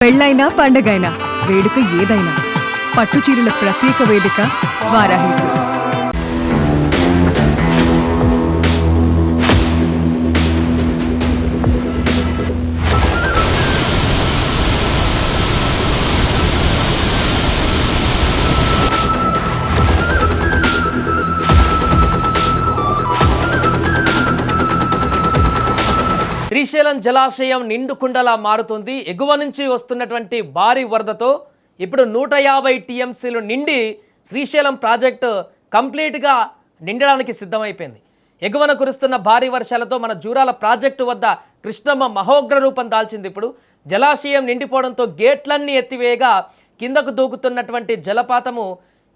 పెళ్ళైనా పండగైనా వేడుక ఏదైనా పట్టుచీరల ప్రత్యేక వేదిక వారాహి సిల్క్స్. శ్రీశైలం జలాశయం నిండుకుండలా మారుతుంది. ఎగువ నుంచి వస్తున్నటువంటి భారీ వరదతో ఇప్పుడు 150 టీఎంసీలు నిండి శ్రీశైలం ప్రాజెక్టు కంప్లీట్గా నిండడానికి సిద్ధమైపోయింది. ఎగువన కురుస్తున్న భారీ వర్షాలతో మన జూరాల ప్రాజెక్టు వద్ద కృష్ణమ్మ మహోగ్ర రూపం దాల్చింది. ఇప్పుడు జలాశయం నిండిపోవడంతో గేట్లన్నీ ఎత్తివేయగా కిందకు దూకుతున్నటువంటి జలపాతము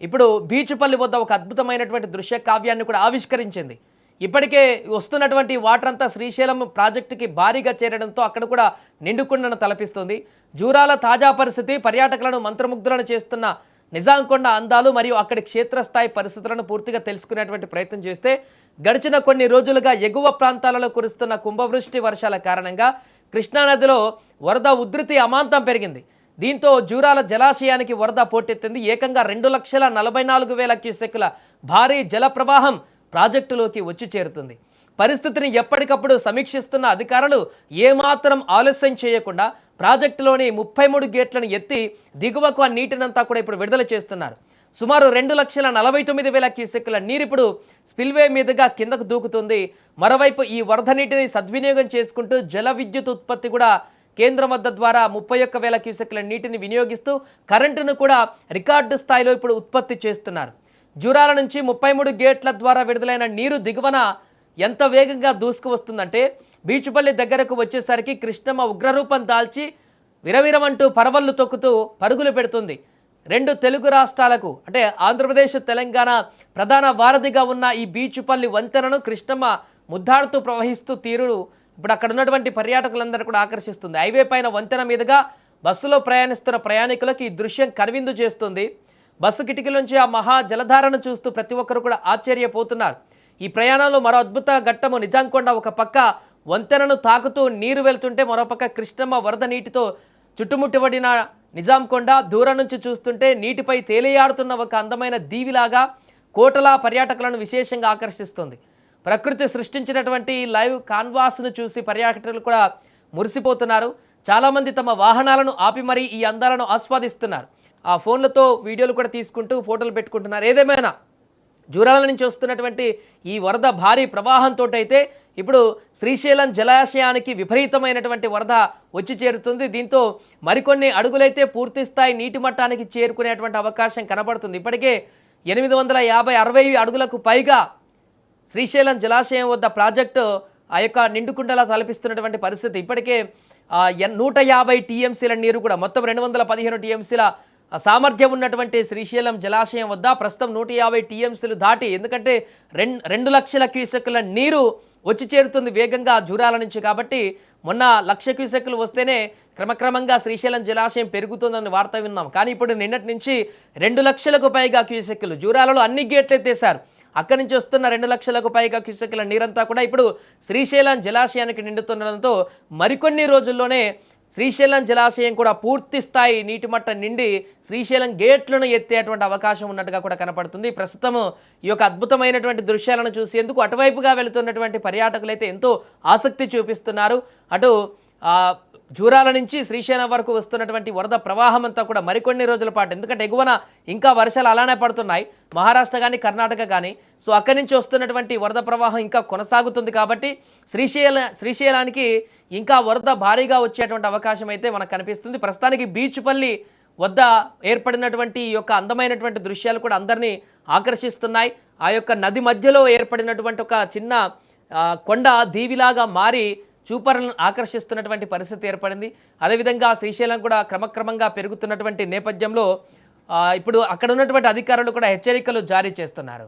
ఇప్పుడు బీచుపల్లి వద్ద ఒక అద్భుతమైనటువంటి దృశ్య కావ్యాన్ని కూడా ఆవిష్కరించింది. ఇప్పటికే వస్తున్నటువంటి వాటర్ అంతా శ్రీశైలం ప్రాజెక్టుకి భారీగా చేరడంతో అక్కడ కూడా నిండుకుండను తలపిస్తుంది. జూరాల తాజా పరిస్థితి పర్యాటకులను మంత్రముగ్ధులను చేస్తున్న నిజాంకొండ అందాలు మరియు అక్కడి క్షేత్రస్థాయి పరిస్థితులను పూర్తిగా తెలుసుకునేటువంటి ప్రయత్నం చేస్తే గడిచిన కొన్ని రోజులుగా ఎగువ ప్రాంతాలలో కురుస్తున్న కుంభవృష్టి వర్షాల కారణంగా కృష్ణానదిలో వరద ఉధృతి అమాంతం పెరిగింది. దీంతో జూరాల జలాశయానికి వరద పోటెత్తింది. ఏకంగా 2,44,000 క్యూసెక్కుల భారీ జల ప్రవాహం ప్రాజెక్టులోకి వచ్చి చేరుతుంది. పరిస్థితిని ఎప్పటికప్పుడు సమీక్షిస్తున్న అధికారులు ఏమాత్రం ఆలస్యం చేయకుండా ప్రాజెక్టులోని 33 గేట్లను ఎత్తి దిగువకు ఆ నీటినంతా కూడా ఇప్పుడు విడుదల చేస్తున్నారు. సుమారు 2,49,000 క్యూసెక్కుల నీరు ఇప్పుడు స్పిల్వే మీదుగా కిందకు దూకుతుంది. మరోవైపు ఈ వరద నీటిని సద్వినియోగం చేసుకుంటూ జల విద్యుత్ ఉత్పత్తి కూడా కేంద్రం వద్ద ద్వారా 31,000 క్యూసెక్కుల నీటిని వినియోగిస్తూ కరెంటును కూడా రికార్డు స్థాయిలో ఇప్పుడు ఉత్పత్తి చేస్తున్నారు. జూరాల నుంచి 33 గేట్ల ద్వారా విడుదలైన నీరు దిగువన ఎంత వేగంగా దూసుకు వస్తుందంటే బీచుపల్లి దగ్గరకు వచ్చేసరికి కృష్ణమ్మ ఉగ్రరూపం దాల్చి విరవిరమంటూ పరవళ్ళు తొక్కుతూ పరుగులు పెడుతుంది. 2 తెలుగు రాష్ట్రాలకు అంటే ఆంధ్రప్రదేశ్ తెలంగాణ ప్రధాన వారధిగా ఉన్న ఈ బీచుపల్లి వంతెనను కృష్ణమ్మ ముద్దాడుతూ ప్రవహిస్తూ తీరు ఇప్పుడు అక్కడ ఉన్నటువంటి పర్యాటకులందరూ కూడా ఆకర్షిస్తుంది. హైవే పైన వంతెన మీదుగా బస్సులో ప్రయాణిస్తున్న ప్రయాణికులకు ఈ దృశ్యం కనువిందు చేస్తుంది. బస్సు కిటికీలోంచి ఆ మహా జలధారను చూస్తూ ప్రతి ఒక్కరు కూడా ఆశ్చర్యపోతున్నారు. ఈ ప్రయాణంలో మరో అద్భుత ఘట్టము నిజాంకొండ ఒక పక్క వంతెనను తాకుతూ నీరు వెళ్తుంటే మరోపక్క కృష్ణమ్మ వరద నీటితో చుట్టుముట్టబడిన నిజాంకొండ దూరం నుంచి చూస్తుంటే నీటిపై తేలియాడుతున్న ఒక అందమైన దీవిలాగా కోటలా పర్యాటకులను విశేషంగా ఆకర్షిస్తుంది. ప్రకృతి సృష్టించినటువంటి లైవ్ కాన్వాస్ను చూసి పర్యాటకులు కూడా మురిసిపోతున్నారు. చాలామంది తమ వాహనాలను ఆపి మరీ ఈ అందాలను ఆస్వాదిస్తున్నారు. ఆ ఫోన్లతో వీడియోలు కూడా తీసుకుంటూ ఫోటోలు పెట్టుకుంటున్నారు. ఏదేమైనా జూరాల నుంచి వస్తున్నటువంటి ఈ వరద భారీ ప్రవాహంతో అయితే ఇప్పుడు శ్రీశైలం జలాశయానికి విపరీతమైనటువంటి వరద వచ్చి చేరుతుంది. దీంతో మరికొన్ని అడుగులైతే పూర్తి స్థాయి నీటి మట్టానికి చేరుకునేటువంటి అవకాశం కనబడుతుంది. ఇప్పటికే 850-60 అడుగులకు పైగా శ్రీశైలం జలాశయం వద్ద ప్రాజెక్టు ఆ యొక్క నిండుకుండలా తలపిస్తున్నటువంటి పరిస్థితి. ఇప్పటికే 150 టీఎంసీల నీరు కూడా మొత్తం 215 టీఎంసీల సామర్థ్యం ఉన్నటువంటి శ్రీశైలం జలాశయం వద్ద ప్రస్తుతం 150 టీఎంసీలు దాటి ఎందుకంటే 2 లక్షల క్యూసెక్కుల నీరు వచ్చి చేరుతుంది వేగంగా జూరాల నుంచి. కాబట్టి మొన్న 1,00,000 క్యూసెక్కులు వస్తేనే క్రమక్రమంగా శ్రీశైలం జలాశయం పెరుగుతుందని వార్త విన్నాం. కానీ ఇప్పుడు నిన్నటి నుంచి 2 లక్షలకు పైగా క్యూసెక్కులు జూరాలలో అన్ని గేట్లు ఎత్తేశారు. అక్కడి నుంచి వస్తున్న 2 లక్షలకు పైగా క్యూసెక్కుల నీరంతా కూడా ఇప్పుడు శ్రీశైలం జలాశయానికి నిండుతుండడంతో మరికొన్ని రోజుల్లోనే శ్రీశైలం జలాశయం కూడా పూర్తి స్థాయి నీటి మట్టం నిండి శ్రీశైలం గేట్లను ఎత్తేటువంటి అవకాశం ఉన్నట్టుగా కూడా కనపడుతుంది. ప్రస్తుతం ఈ యొక్క అద్భుతమైనటువంటి దృశ్యాలను చూసేందుకు అటువైపుగా వెళుతున్నటువంటి పర్యాటకులైతే ఎంతో ఆసక్తి చూపిస్తున్నారు. అటు జూరాల నుంచి శ్రీశైలం వరకు వస్తున్నటువంటి వరద ప్రవాహం అంతా కూడా మరికొన్ని రోజుల పాటు ఎందుకంటే ఎగువన ఇంకా వర్షాలు అలానే పడుతున్నాయి మహారాష్ట్ర కానీ కర్ణాటక కానీ. సో అక్కడి నుంచి వస్తున్నటువంటి వరద ప్రవాహం ఇంకా కొనసాగుతుంది. కాబట్టి శ్రీశైలానికి ఇంకా వరద భారీగా వచ్చేటువంటి అవకాశం అయితే మనకు కనిపిస్తుంది. ప్రస్తుతానికి బీచుపల్లి వద్ద ఏర్పడినటువంటి ఈ యొక్క అందమైనటువంటి దృశ్యాలు కూడా అందరినీ ఆకర్షిస్తున్నాయి. ఆ యొక్క నది మధ్యలో ఏర్పడినటువంటి ఒక చిన్న కొండ దీవిలాగా మారి చూపరులను ఆకర్షిస్తున్నటువంటి పరిస్థితి ఏర్పడింది. అదేవిధంగా శ్రీశైలం కూడా క్రమక్రమంగా పెరుగుతున్నటువంటి నేపథ్యంలో ఇప్పుడు అక్కడ ఉన్నటువంటి అధికారులు కూడా హెచ్చరికలు జారీ చేస్తున్నారు.